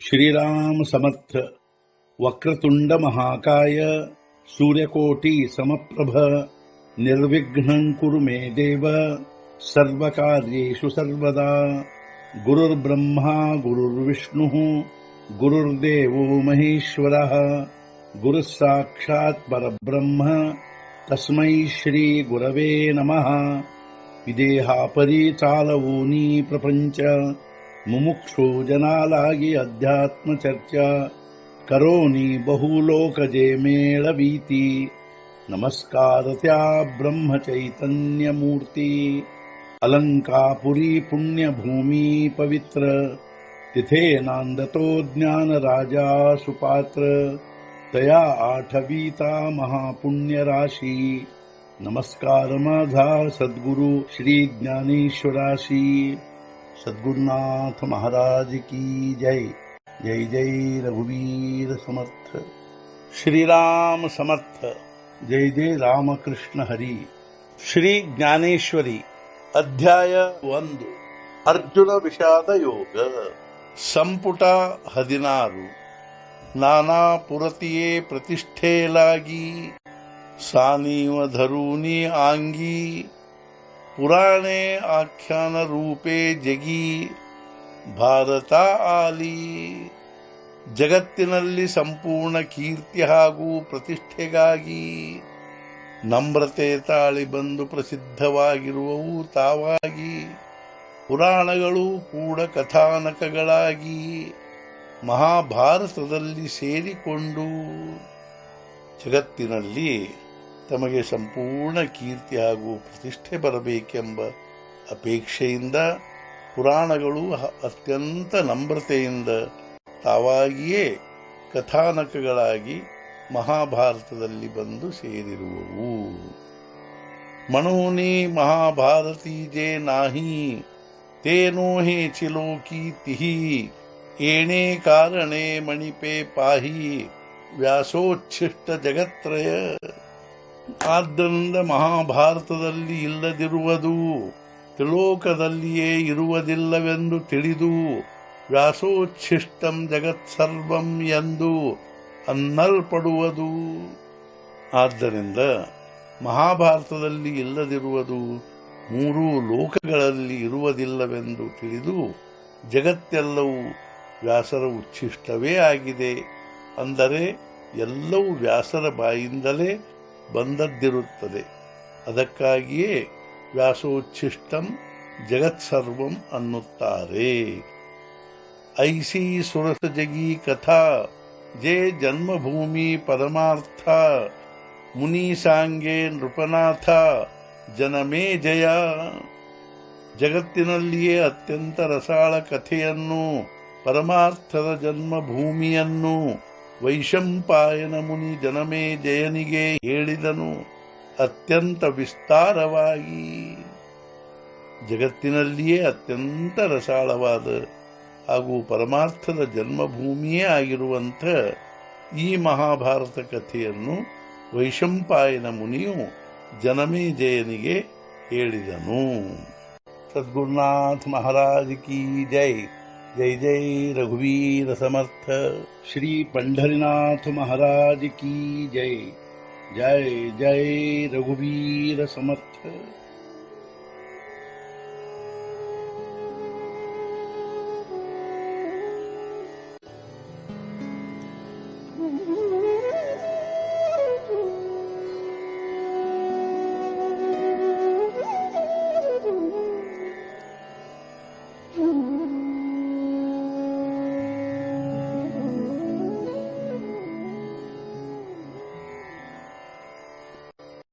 श्रीराम समर्थ। वक्रतुंड महाकाय सूर्यकोटि समप्रभ निर्विघ्नं कुरु मे देव सर्वकार्येषु सर्वदा। गुरुर्ब्रह्मा गुरुर्विष्णुः गुरुर्देवो महेश्वरः गुरुः साक्षात् परब्रह्म तस्मै श्री गुरवे नमः। विदेहापरि चालवूनी प्रपंच मुमुक्षु जनालागी अध्यात्म चर्चा करोनी बहुलोकजे मेळवीती। नमस्कार त्या ब्रह्म चैतन्य मूर्ती अलंकापुरी पुण्यभूमी पवित्र तिथे नांदतो ज्ञान राजा सुपात्र तया आठवीता महापुण्य राशी। नमस्कार माझा सद्गुरु श्री ज्ञानेश्वराशी। सद्गुरुनाथ महाराज की जय। जय जय रघुवीर समर्थ। श्रीराम समर्थ। जय जय रामकृष्ण हरी। श्री ज्ञानेश्वरी ಅಧ್ಯಾಯ 1 ಅರ್ಜುನ ವಿಷಾದ ಯೋಗ ಸಂಪುಟ 16 ನಾನಾ ಪುರತಿಯೇ ಪ್ರತಿಷ್ಠೆಲಾಗಿ ಸಾನೀವ ಧರೂನಿ ಆಂಗಿ ಪುರಾಣೆ ಆಖ್ಯಾನ ರೂಪೇ ಜಗಿ ಭಾರತ ಆಲಿ। ಜಗತ್ತಿನಲ್ಲಿ ಸಂಪೂರ್ಣ ಕೀರ್ತಿ ಹಾಗೂ ಪ್ರತಿಷ್ಠೆಗಾಗಿ ನಮ್ರತೆ ತಾಳಿ ಬಂದು ಪ್ರಸಿದ್ಧವಾಗಿರುವವು ತಾವಾಗಿ ಪುರಾಣಗಳು ಕೂಡ ಕಥಾನಕಗಳಾಗಿ ಮಹಾಭಾರತದಲ್ಲಿ ಸೇರಿಕೊಂಡು ಜಗತ್ತಿನಲ್ಲಿ ತಮಗೆ ಸಂಪೂರ್ಣ ಕೀರ್ತಿ ಹಾಗೂ ಪ್ರತಿಷ್ಠೆ ಬರಬೇಕೆಂಬ ಅಪೇಕ್ಷೆಯಿಂದ ಪುರಾಣಗಳು ಅತ್ಯಂತ ನಮ್ರತೆಯಿಂದ ತಾವಾಗಿಯೇ ಕಥಾನಕಗಳಾಗಿ ಮಹಾಭಾರತದಲ್ಲಿ ಬಂದು ಸೇರಿರುವವು। ಮನೋನಿ ಮಹಾಭಾರತಿ ಜೇ ನಾಹಿ ತೇನೋ ಹೇ ಚಿಲೋಕಿ ತಿಹಿ ಏಣೇ ಕಾರಣೆ ಮಣಿಪೆ ಪಾಹಿ ವ್ಯಾಸೋಚ್ಛಿಷ್ಟ ಜಗತ್ರಯ। ಆದ್ದರಿಂದ ಮಹಾಭಾರತದಲ್ಲಿ ಇಲ್ಲದಿರುವುದು ತ್ರಿಲೋಕದಲ್ಲಿಯೇ ಇರುವುದಿಲ್ಲವೆಂದು ತಿಳಿದು ವ್ಯಾಸೋಚ್ಛಿಷ್ಟಂ ಜಗತ್ಸರ್ವಂ ಎಂದು ಅನ್ನಲ್ಪಡುವುದು। ಆದ್ದರಿಂದ ಮಹಾಭಾರತದಲ್ಲಿ ಇಲ್ಲದಿರುವುದು ಮೂರೂ ಲೋಕಗಳಲ್ಲಿ ಇರುವುದಿಲ್ಲವೆಂದು ತಿಳಿದು ಜಗತ್ತೆಲ್ಲವೂ ವ್ಯಾಸರ ಉಚ್ಛಿಷ್ಟವೇ ಆಗಿದೆ, ಅಂದರೆ ಎಲ್ಲವೂ ವ್ಯಾಸರ ಬಾಯಿಂದಲೇ ಬಂದದ್ದಿರುತ್ತದೆ। ಅದಕ್ಕಾಗಿಯೇ ವ್ಯಾಸೋಚ್ಛಿಷ್ಟಂ ಜಗತ್ಸರ್ವಂ ಅನ್ನುತ್ತಾರೆ। ಐಸಿ ಸುರಸ ಜಗಿ ಕಥಾ ಜೇ ಜನ್ಮಭೂಮಿ ಪರಮಾರ್ಥ ಮುನಿ ಸಾಂಗೆ ನೃಪನಾಥ ಜನಮೇ ಜಯ। ಜಗತ್ತಿನಲ್ಲಿಯೇ ಅತ್ಯಂತ ರಸಾಳ ಕಥೆಯನ್ನು ಪರಮಾರ್ಥದ ಜನ್ಮಭೂಮಿಯನ್ನು ವೈಶಂಪಾಯನ ಮುನಿ ಜನಮೇ ಜಯನಿಗೆ ಹೇಳಿದನು ಅತ್ಯಂತ ವಿಸ್ತಾರವಾಗಿ। ಜಗತ್ತಿನಲ್ಲಿಯೇ ಅತ್ಯಂತ ರಸಾಳವಾದ ಹಾಗೂ ಪರಮಾರ್ಥದ ಜನ್ಮಭೂಮಿಯೇ ಆಗಿರುವಂಥ ಈ ಮಹಾಭಾರತ ಕಥೆಯನ್ನು ವೈಶಂಪಾಯನ ಮುನಿಯು ಜನಮೇಜಯನಿಗೆ ಹೇಳಿದನು। ಸದ್ಗುರುನಾಥ ಮಹಾರಾಜ್ ಕಿ ಜೈ। ಜೈ ಜೈ ರಘುವೀರ ಸಮರ್ಥ। ಶ್ರೀ ಪಂಢರಿನಾಥ ಮಹಾರಾಜ್ ಕಿ ಜೈ। ಜೈ ಜೈ ರಘುವೀರ ಸಮರ್ಥ।